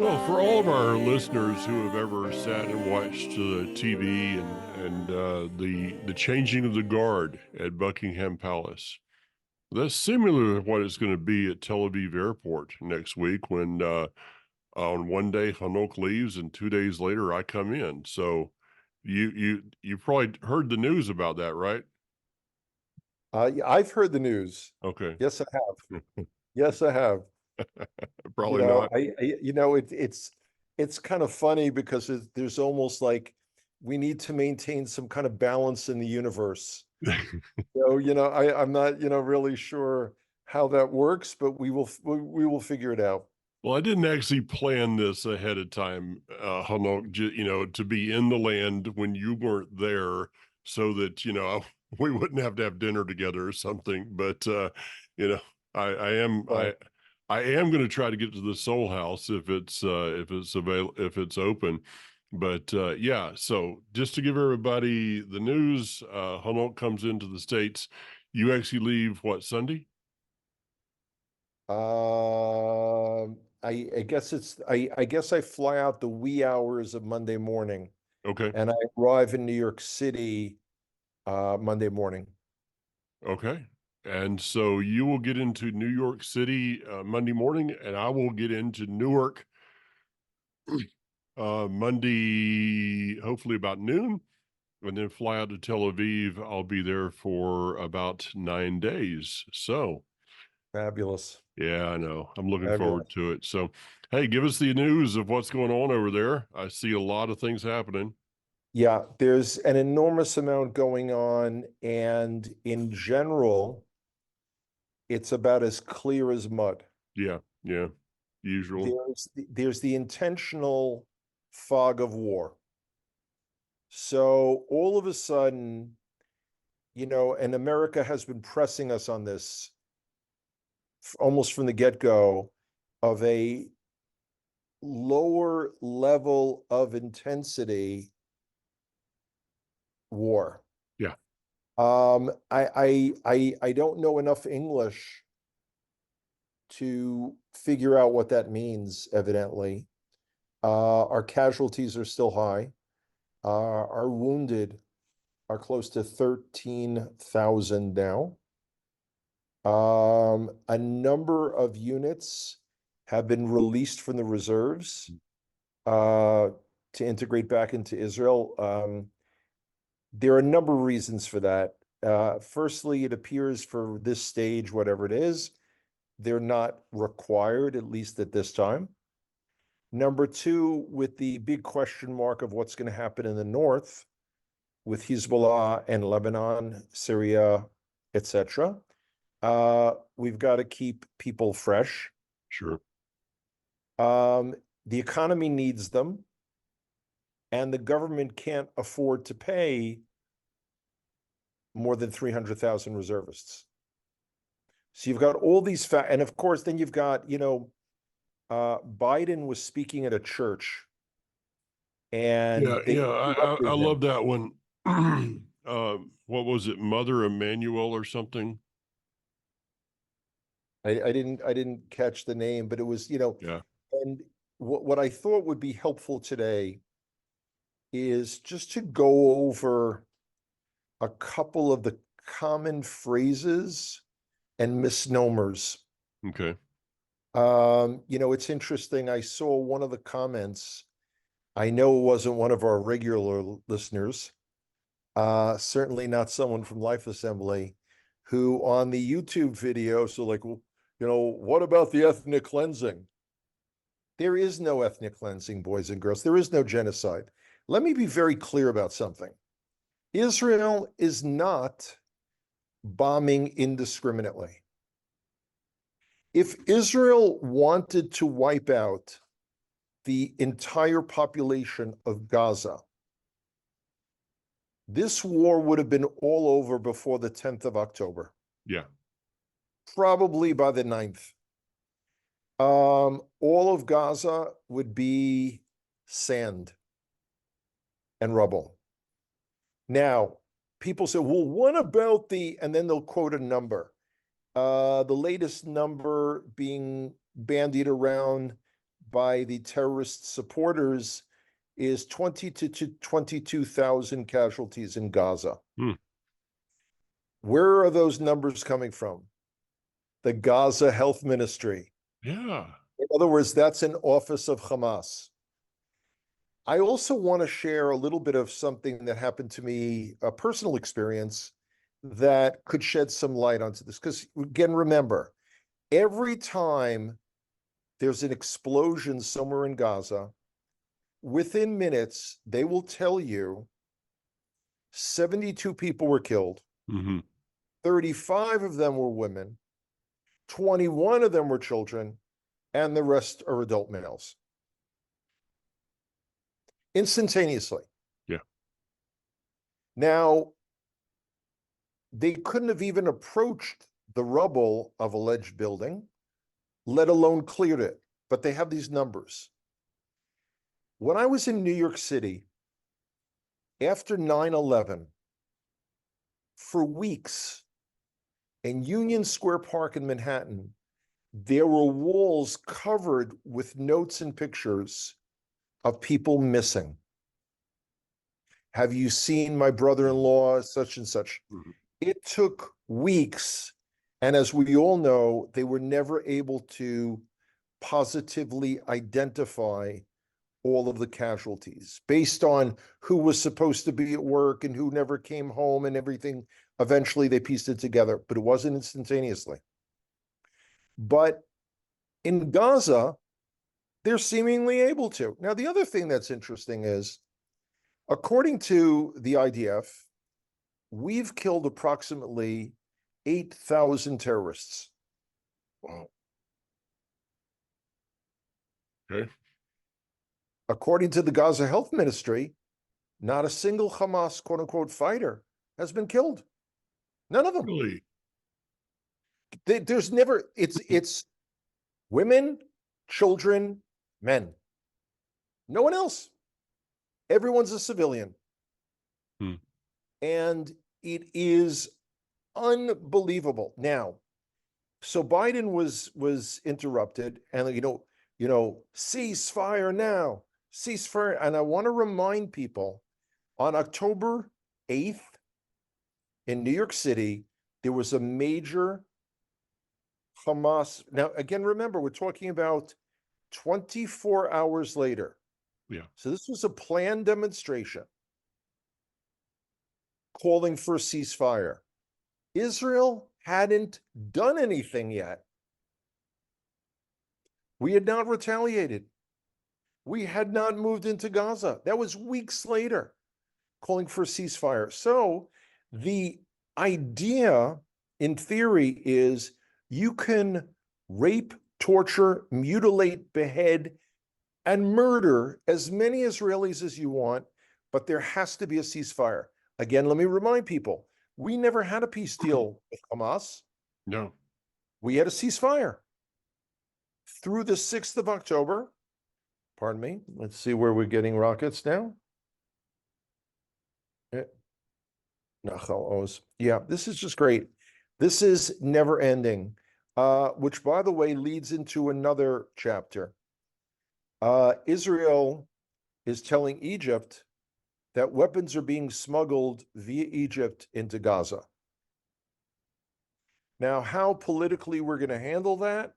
Well, for all of our listeners who have ever sat and watched TV and the changing of the guard at Buckingham Palace, that's similar to what it's going to be at Tel Aviv Airport next week when on one day Hanok leaves and 2 days later I come in. So you probably heard the news about that, right? Yeah, I've heard the news. Okay, Yes, I have. Yes, I have. probably not. It's kind of funny because there's almost like we need to maintain some kind of balance in the universe. So, I'm not, really sure how that works, but we will figure it out. Well, I didn't actually plan this ahead of time, Hanok, to be in the land when you weren't there so that, we wouldn't have to have dinner together or something. But, you know, I am, Right. I am going to try to get to the Soul House if it's open. But, yeah, so just to give everybody the news, Hanok comes into the States. You actually leave what, Sunday? I guess I fly out the wee hours of Monday morning Okay. and I arrive in New York City Monday morning. Okay. And so you will get into New York City Monday morning, and I will get into Newark Monday, hopefully about noon, and then fly out to Tel Aviv. I'll be there for about 9 days. So, Fabulous. yeah, I know. I'm looking forward Fabulous. to it. So, hey, give us the news of what's going on over there. I see a lot of things happening. Yeah, there's an enormous amount going on, and in general, it's about as clear as mud. Yeah, yeah, usual. There's the intentional fog of war. So all of a sudden, and America has been pressing us on this almost from the get-go of a lower level of intensity war. Yeah, I don't know enough English to figure out what that means, evidently. Our casualties are still high. Our wounded are close to 13,000 now. A number of units have been released from the reserves uh, to integrate back into Israel. There are a number of reasons for that. Firstly, it appears for this stage, whatever it is, they're not required, at least at this time. Number two, with the big question mark of what's going to happen in the north with Hezbollah and Lebanon, Syria, etc., we've got to keep people fresh. sure. The economy needs them, and the government can't afford to pay more than 300,000 reservists. So you've got all these and of course, then you've got, Biden was speaking at a church Yeah, and they yeah, I interrupted love him. that one. What was it, Mother Emmanuel or something? I didn't catch the name, but it was, Yeah, and what I thought would be helpful today is just to go over a couple of the common phrases and misnomers. okay, It's interesting. I saw one of the comments. I know it wasn't one of our regular listeners, certainly not someone from Life Assembly, who on the YouTube video, so like, well, what about the ethnic cleansing? There is no ethnic cleansing, boys and girls. There is no genocide. Let me be very clear about something. Israel is not bombing indiscriminately. If Israel wanted to wipe out the entire population of Gaza, this war would have been all over before the 10th of October, yeah, probably by the 9th. All of Gaza would be sand and rubble. Now, people say, well, what about and then they'll quote a number. The latest number being bandied around by the terrorist supporters is 20 to 22,000 casualties in Gaza. Hmm. Where are those numbers coming from? The Gaza Health Ministry. Yeah. In other words, that's an office of Hamas. I also want to share a little bit of something that happened to me, a personal experience that could shed some light onto this. Because again, remember, every time there's an explosion somewhere in Gaza, within minutes, they will tell you 72 people were killed, Hmm. 35 of them were women, 21 of them were children, and the rest are adult males. Instantaneously. Yeah. Now, they couldn't have even approached the rubble of alleged building, let alone cleared it. But they have these numbers. When I was in New York City after 9/11, for weeks in Union Square Park in Manhattan, there were walls covered with notes and pictures of people missing. Have you seen my brother-in-law, such and such? Mhm. It took weeks. And as we all know, they were never able to positively identify all of the casualties based on who was supposed to be at work and who never came home and everything. Eventually, they pieced it together, but it wasn't instantaneously. But in Gaza, they're seemingly able to. Now, the other thing that's interesting is, according to the IDF, we've killed approximately 8,000 terrorists. Wow. Okay. According to the Gaza Health Ministry, not a single Hamas quote unquote fighter has been killed. None of them. Really? There's never, it's women, children, men. No one else. Everyone's a civilian. Hmm. And it is unbelievable. Now, so Biden was interrupted, and ceasefire now, ceasefire. And I want to remind people, on October 8th in New York City, there was a major Hamas. Now, again, remember, we're talking about 24 hours later. Yeah. So this was a planned demonstration calling for a ceasefire. Israel hadn't done anything yet. We had not retaliated. We had not moved into Gaza. That was weeks later, calling for a ceasefire. So the idea, in theory, is you can rape, torture, mutilate, behead, and murder as many Israelis as you want, but there has to be a ceasefire. Again, let me remind people, we never had a peace deal with Hamas. No. We had a ceasefire through the 6th of October. Pardon me. Let's see where we're getting rockets now. Yeah, this is just great. This is never ending, which, by the way, leads into another chapter. Israel is telling Egypt that weapons are being smuggled via Egypt into Gaza. Now, how politically we're going to handle that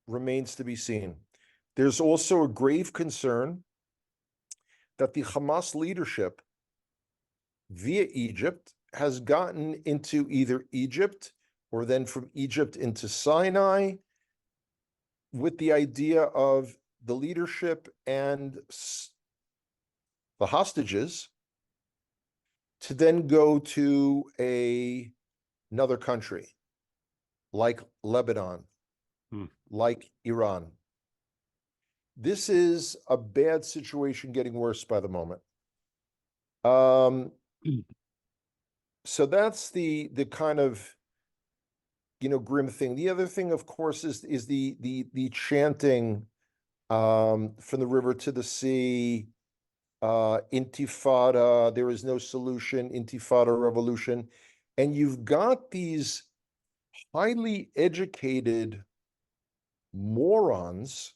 remains to be seen. There's also a grave concern that the Hamas leadership via Egypt has gotten into either Egypt or then from Egypt into Sinai with the idea of the leadership and the hostages to then go to another country like Lebanon, Hmm. like Iran. This is a bad situation getting worse by the moment. So that's the kind of grim thing. The other thing, of course, is the chanting from the river to the sea, intifada, there is no solution, intifada revolution. And you've got these highly educated morons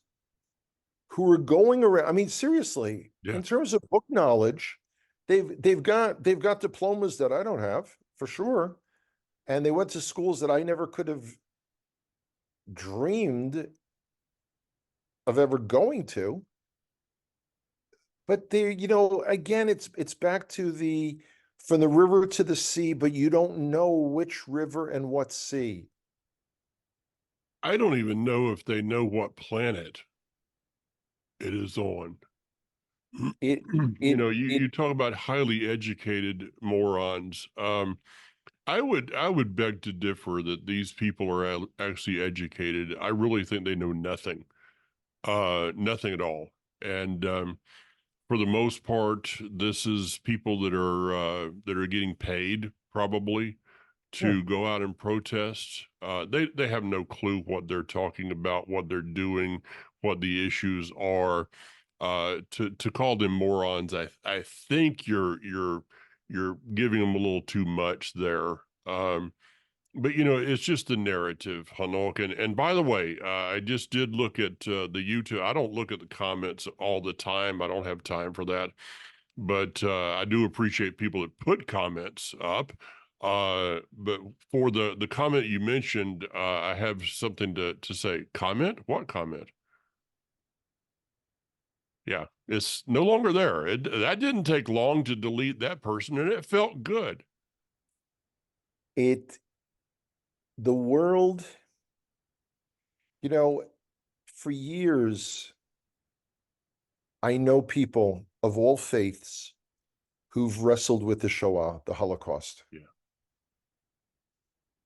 who are going around. I mean, seriously, Yeah. in terms of book knowledge, they've got diplomas that I don't have for sure, and they went to schools that I never could have dreamed of ever going to. But there, again, it's back to the from the river to the sea, but you don't know which river and what sea. I don't even know if they know what planet it is on. It You it know, you it you talk about highly educated morons. I would beg to differ that these people are actually educated. I really think they know nothing, nothing at all. And for the most part, this is people that are getting paid probably yeah. to go out and protest. They have no clue what they're talking about, what they're doing, what the issues are. To call them morons, I think you're giving them a little too much there. But it's just the narrative, Hanok. And by the way, I just did look at the YouTube. I don't look at the comments all the time. I don't have time for that. But I do appreciate people that put comments up. But for the comment you mentioned, I have something to say. Comment? What comment? Yeah, it's no longer there. That didn't take long to delete that person, and it felt good. It the world, you know, for years, I know people of all faiths who've wrestled with the Shoah, the Holocaust. Yeah.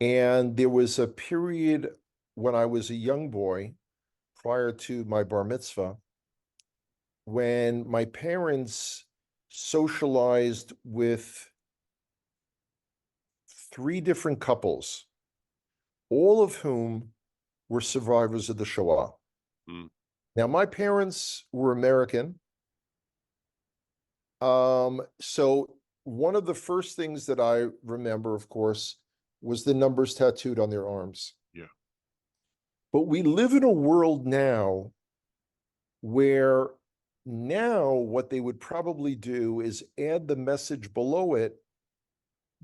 And there was a period when I was a young boy, prior to my bar mitzvah, when my parents socialized with three different couples, all of whom were survivors of the Shoah. Mm, Now, my parents were American. So one of the first things that I remember, of course, was the numbers tattooed on their arms. yeah. But we live in a world now where now what they would probably do is add the message below it,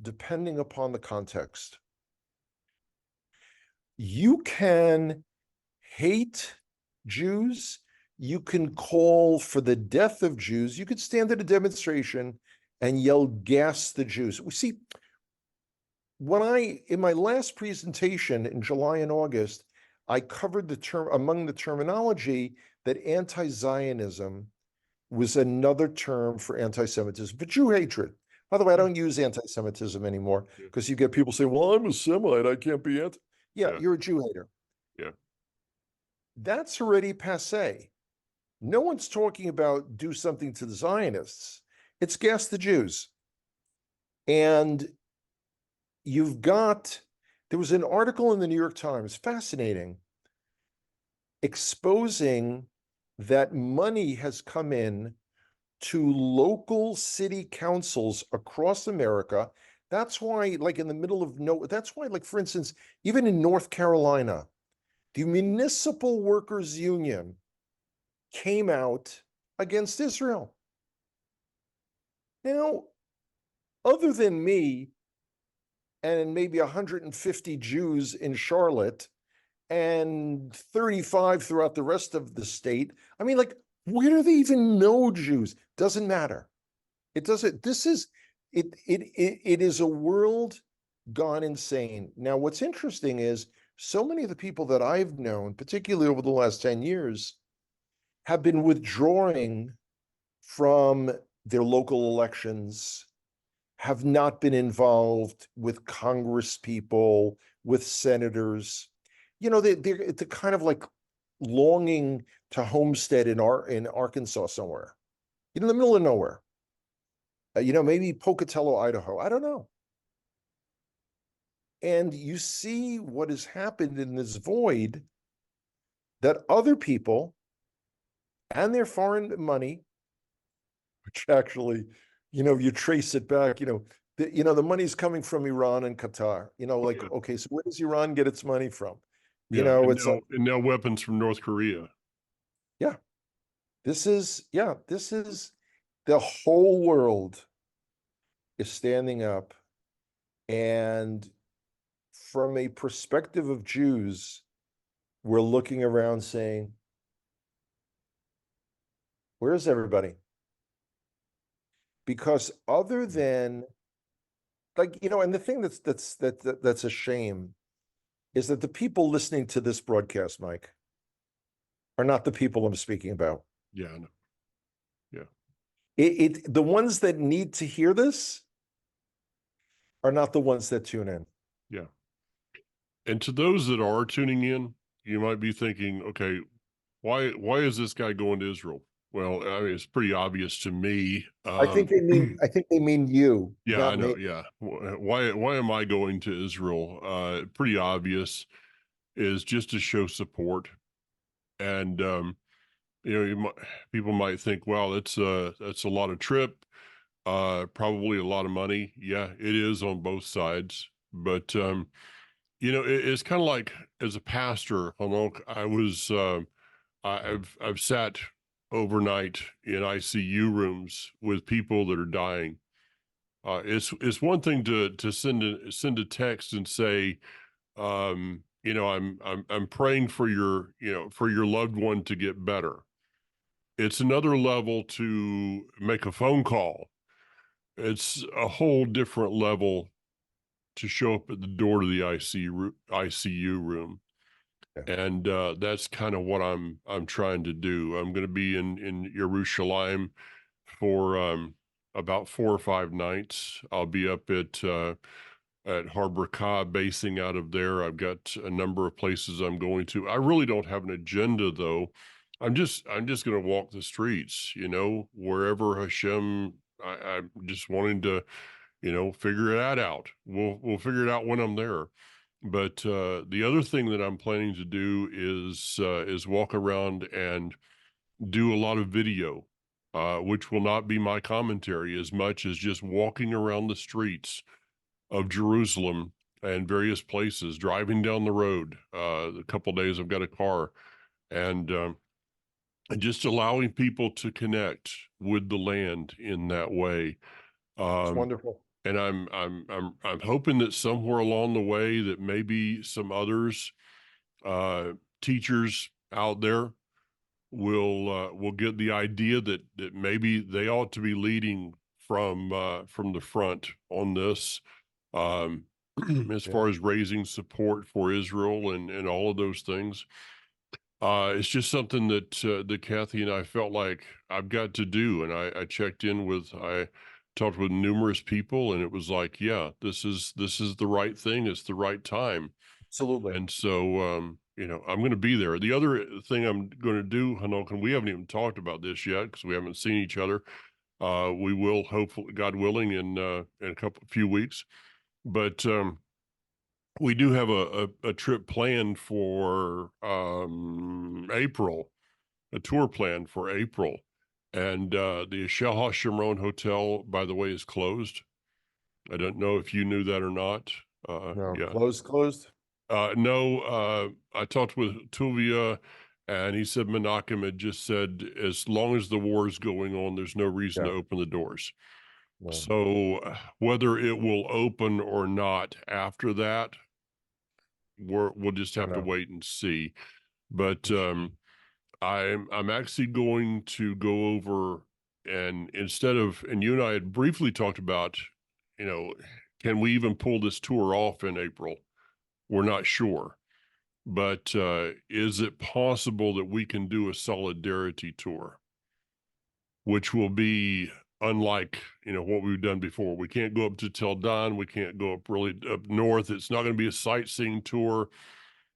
depending upon the context. You can hate Jews. You can call for the death of Jews. You could stand at a demonstration and yell, gas the Jews. We see, in my last presentation in July and August, I covered the term among the terminology that anti-Zionism was another term for anti-Semitism, for Jew hatred. By the way, I Yeah. don't use anti-Semitism anymore Yeah. because you get people saying, well, I'm a Semite, I can't be anti. Yeah, Yeah. you're a Jew hater. Yeah. That's already passe. No one's talking about do something to the Zionists. It's gas the Jews. And you've got, there was an article in the New York Times, fascinating, exposing that money has come in to local city councils across America. That's why, like in the middle of no, that's why, like, for instance, even in North Carolina, the Municipal Workers Union came out against Israel. Now, other than me and maybe 150 Jews in Charlotte and 35 throughout the rest of the state, I mean, like, where do they even know Jews? Doesn't matter. It doesn't, this is, it is a world gone insane. Now, what's interesting is so many of the people that I've known, particularly over the last 10 years, have been withdrawing from their local elections, have not been involved with Congress people, with senators. They're kind of like longing to homestead in Arkansas somewhere, in the middle of nowhere. Maybe Pocatello, Idaho. I don't know. And you see what has happened in this void that other people and their foreign money, which actually, you trace it back, the money's coming from Iran and Qatar. Oh Like, yeah. okay, so where does Iran get its money from? Yeah, It's like, and no weapons from North Korea. yeah, this is the whole world is standing up. And from a perspective of Jews, we're looking around saying, where's everybody? Because other than and the thing that's a shame is that the people listening to this broadcast, Mike, are not the people I'm speaking about. Yeah, I know. Yeah, The ones that need to hear this are not the ones that tune in. yeah. And to those that are tuning in, you might be thinking, okay, why is this guy going to Israel? Well, I mean, it's pretty obvious to me. I think they mean you, Yeah, I not know. me. Yeah, why am I going to Israel? Pretty obvious is just to show support, and people might think, well, that's a lot of trip, probably a lot of money. Yeah, it is on both sides, but it's kind of like as a pastor, Hanok, I've sat overnight in ICU rooms with people that are dying. It's one thing to send a text and say, I'm praying for for your loved one to get better. It's another level to make a phone call. It's a whole different level to show up at the door to the ICU room. Yeah, And that's kind of what I'm trying to do. I'm going to be in Jerusalem for about 4 or 5 nights. I'll be up at Harbor Ka, basing out of there. I've got a number of places I'm going to. I really don't have an agenda though. I'm just going to walk the streets, wherever Hashem. I'm just wanting to, figure that out. We'll figure it out when I'm there. But the other thing that I'm planning to do is walk around and do a lot of video, which will not be my commentary as much as just walking around the streets of Jerusalem and various places, driving down the road. A couple days I've got a car, and just allowing people to connect with the land in that way. it's Um, wonderful. and I'm hoping that somewhere along the way that maybe some others, uh, teachers out there, will get the idea that maybe they ought to be leading from the front on this, um, as Yeah, far as raising support for Israel and all of those things. It's just something that Kathy and I felt like I've got to do, and I checked in with I talked with numerous people, and it was like, yeah, this is the right thing. It's the right time, absolutely. and so I'm going to be there. The other thing I'm going to do, Hanok, and we haven't even talked about this yet because we haven't seen each other. We will, hopefully, God willing, in a few weeks, but we do have a trip planned for April, a tour planned for April. And the Shell Shimron Hotel, by the way, is closed. I don't know if you knew that or not. No, Yeah. closed. No, I talked with Tuvia, and he said Menachem had just said, as long as the war is going on, there's no reason to Yeah, open the doors. no, So whether it will open or not after that, we'll just I have to know. wait and see. But I'm actually going to go over, and instead of, and you and I had briefly talked about, you know, can we even pull this tour off in April? We're not sure. But is it possible that we can do a solidarity tour, which will be unlike what we've done before? We can't go up to Tel Dan. We can't go up really up north. It's not going to be a sightseeing tour.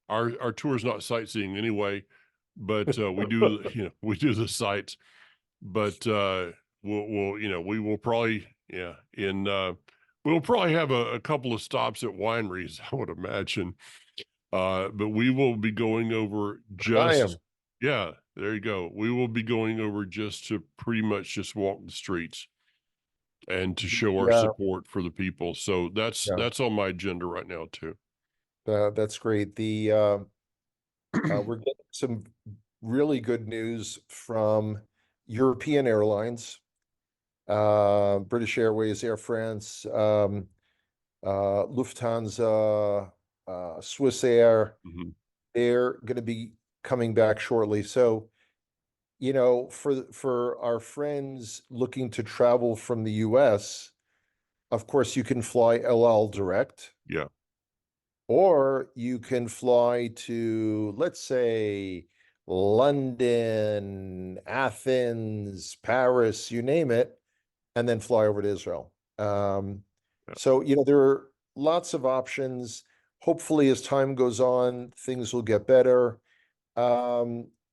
Our tour is not sightseeing anyway, but we do we do the sights. But we will probably we'll probably have a couple of stops at wineries, I would imagine. But we will be going over I am. yeah, there you go. We will be going over just to pretty much just walk the streets and to show our Yeah, support for the people. So yeah, that's on my agenda right now too. that's great. We're getting some really good news from European airlines, British Airways, Air France, Lufthansa, Swiss Air. Mhm. They're going to be coming back shortly. So, for our friends looking to travel from the US, of course, you can fly LL direct, Yeah. or you can fly to, let's say, London, Athens, Paris, you name it, and then fly over to Israel. Yeah. There are lots of options. Hopefully, as time goes on, things will get better.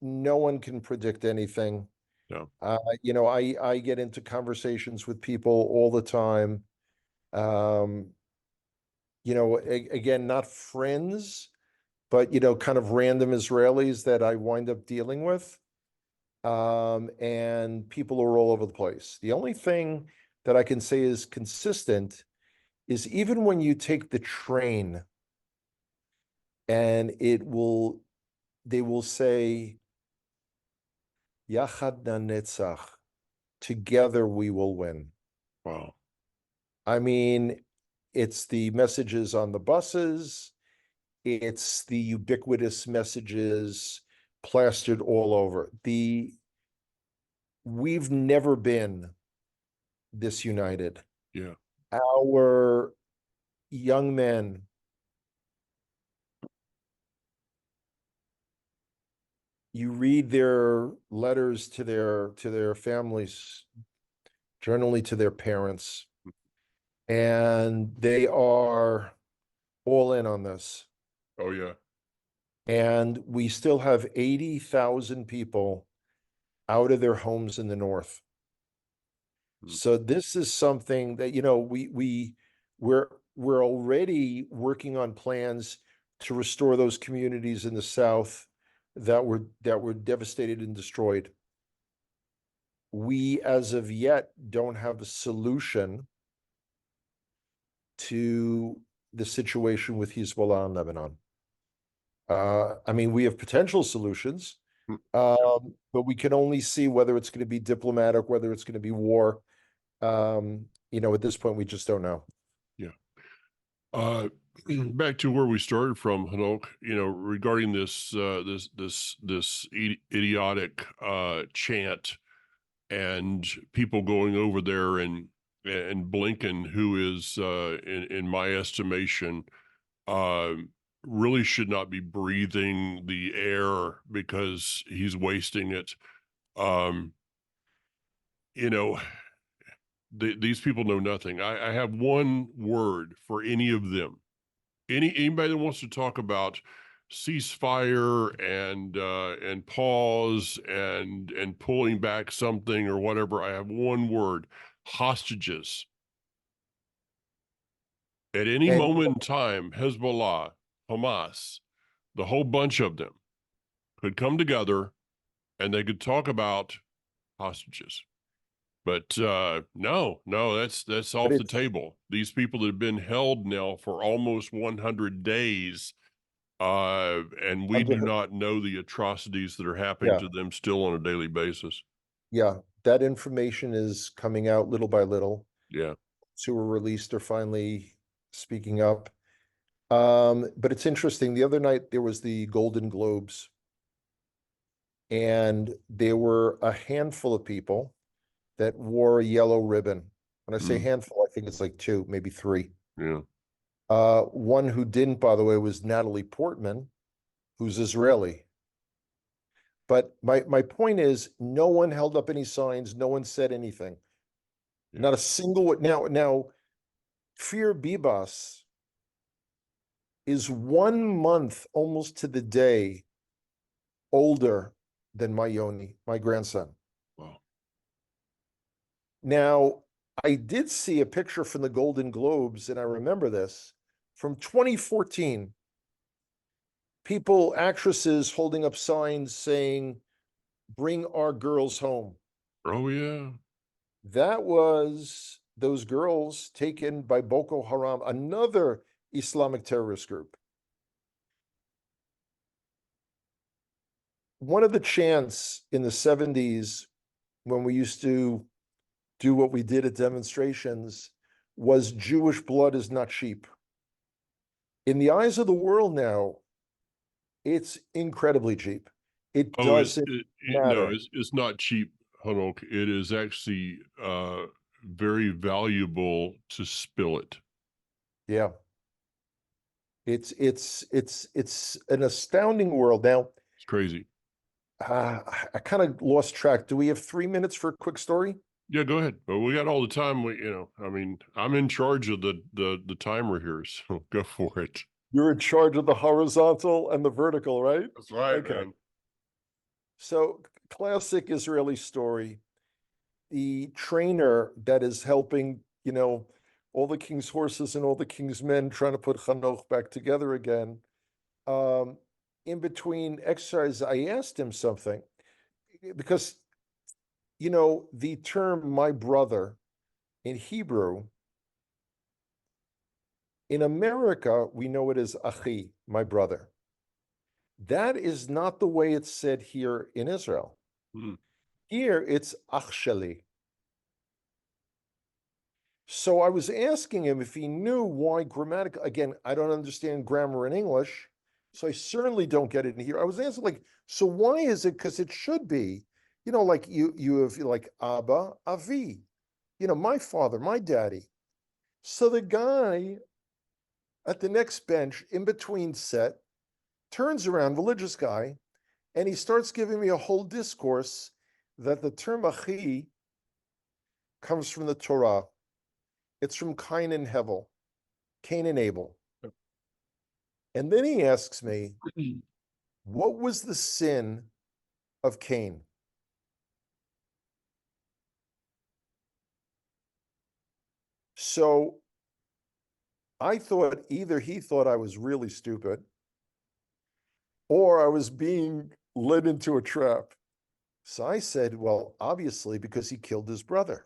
No one can predict anything. Yeah. I get into conversations with people all the time. Um, again, not friends, but kind of random Israelis that I wind up dealing with. And people are all over the place. The only thing that I can say is consistent is even when you take the train and they will say, Yachad Netzach, together we will win. Wow. I mean, it's the messages on the buses, it's the ubiquitous messages plastered all over. We've never been this united. Yeah. Our young men, you read their letters to their families, generally to their parents, and they are all in on this. Oh yeah. And we still have 80,000 people out of their homes in the north. Mm. So this is something that, we're we're already working on plans to restore those communities in the south that were devastated and destroyed. We, as of yet, don't have a solution to the situation with Hezbollah in Lebanon. I mean, we have potential solutions, Mm. but we can only see whether it's going to be diplomatic, whether it's going to be war. At this point, we just don't know. Yeah. Uh, Back to where we started from, Hanok, regarding this idiotic chant and people going over there and Blinken, who is in my estimation, uh, really should not be breathing the air because he's wasting it. Um, you know, these people know nothing. I have one word for any of them. Anybody that wants to talk about ceasefire and pause and pulling back something or whatever, I have one word: hostages. At any And moment in time, Hezbollah, Hamas, the whole bunch of them could come together and they could talk about hostages. But no, that's but off the it's table. These people that have been held now for almost 100 days, and we do under not know the atrocities that are happening yeah, to them still on a daily basis. yeah. That information is coming out little by little. Yeah. Two were released are finally speaking up. But it's interesting. The other night there was the Golden Globes, and there were a handful of people that wore a yellow ribbon. When I say Mm, handful, I think it's like two, maybe three. yeah. One who didn't, by the way, was Natalie Portman, who's Israeli. But my point is, no one held up any signs. No one said anything. Yeah. Not a single one. Now, Fear Bibas is 1 month almost to the day older than my Yoni, my grandson. Wow. Now, I did see a picture from the Golden Globes, and I remember this from 2014. People, actresses holding up signs saying, "Bring our girls home." Oh yeah. That was those girls taken by Boko Haram, another Islamic terrorist group. one of the chants in the 70s when we used to do what we did at demonstrations was Jewish blood is not cheap. In the eyes of the world now, it's incredibly cheap. It Oh, doesn't no, matter. it's not cheap, Hanok. It is actually very valuable to spill it. Yeah. It's an astounding world. Now, It's crazy. I kind of lost track. Do we have 3 minutes for a quick story? Yeah, go ahead. Well, we got all the time. I mean, I'm in charge of the timer here, so go for it. You're in charge of the horizontal and the vertical, right? That's right, Okay. man. So, classic Israeli story. The trainer that is helping, all the king's horses and all the king's men trying to put Hanoch back together again. Um, in between exercises, I asked him something because, the term my brother in Hebrew, in America, we know it as Achi, my brother. That is not the way it's said here in Israel. Mm. Here it's Achshali. So I was asking him if he knew why grammatical. Again, I don't understand grammar in English, so I certainly don't get it in here. I was asking, like, so why is it? Because it should be, like you have like Abba, Avi, my father, my daddy. So the guy at the next bench, in between set, turns around, religious guy, and he starts giving me a whole discourse that the term Achi comes from the Torah. It's from Cain and Hevel, Cain and Abel. And then he asks me, what was the sin of Cain? So I thought either he thought I was really stupid or I was being led into a trap. So I said, well, obviously, because he killed his brother.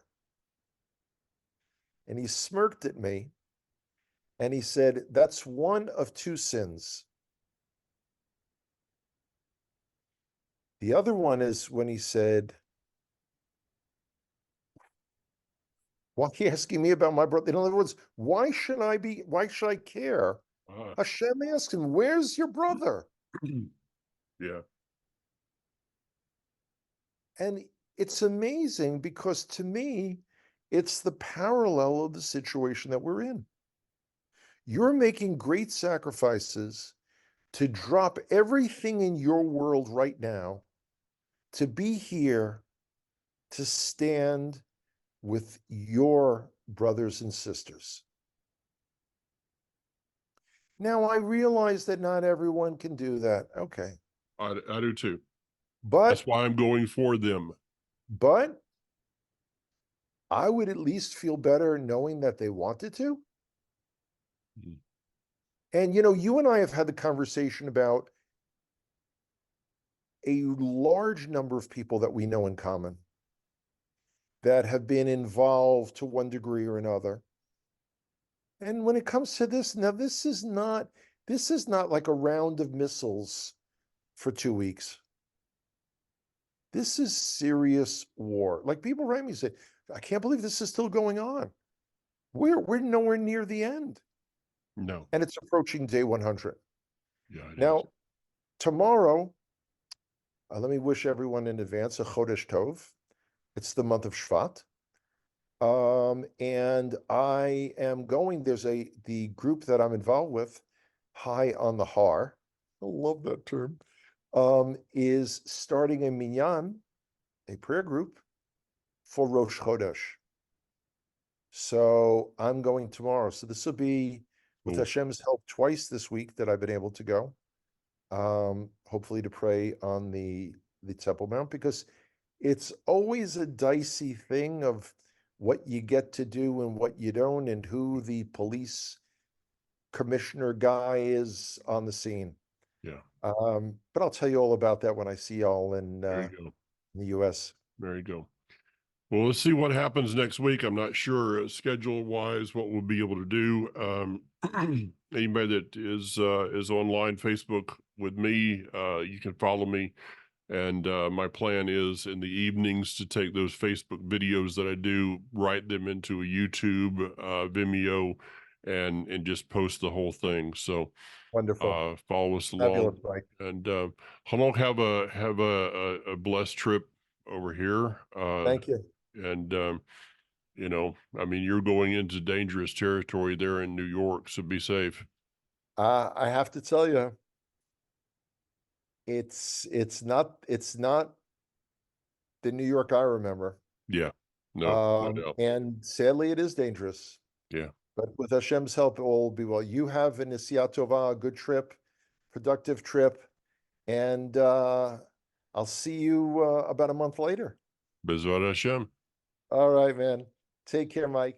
And he smirked at me and he said, that's one of two sins. The other one is when he said, why are you asking me about my brother? In other words, why should I care? Ah. Hashem asked him, where's your brother? Yeah. And it's amazing because to me, it's the parallel of the situation that we're in. You're making great sacrifices to drop everything in your world right now, to be here, to stand with your brothers and sisters. Now, I realize that not everyone can do that. Okay. I do too. That's But, why I'm going for them. but I would at least feel better knowing that they wanted to. Mm. And, you and I have had the conversation about a large number of people that we know in common that have been involved to one degree or another. And when it comes to this, now this is not like a round of missiles for 2 weeks. This is serious war. Like people write me and say, I can't believe this is still going on. We're nowhere near the end. No. And it's approaching day 100. Yeah, it is. Now, tomorrow, let me wish everyone in advance a Chodesh Tov. It's the month of Shvat. And I am going, the group that I'm involved with, High on the Har, I love that term, is starting a minyan, a prayer group for Rosh Chodesh. So I'm going tomorrow. So this will be, with Cool. Hashem's help, twice this week that I've been able to go. Hopefully to pray on the Temple Mount, because it's always a dicey thing of what you get to do and what you don't, and who the police commissioner guy is on the scene. Yeah. But I'll tell you all about that when I see y'all There you go. in the US. There you go. Well, let's see what happens next week. I'm not sure schedule wise what we'll be able to do. Anybody that is online Facebook with me, you can follow me. And my plan is in the evenings to take those Facebook videos that I do, write them into a YouTube, Vimeo, and just post the whole thing. So Wonderful. follow us Fabulous, along. Mike. And Hanok, have a blessed trip over here. Thank you. And I mean, you're going into dangerous territory there in New York, so be safe. I have to tell you, it's not the New York I remember. Yeah, no doubt. And sadly, it is dangerous. Yeah, But with Hashem's help, it will be well. You have an Nisiat Tova, a good trip, productive trip, and I'll see you about a month later. Bezrat Hashem. All right, man. Take care, Mike.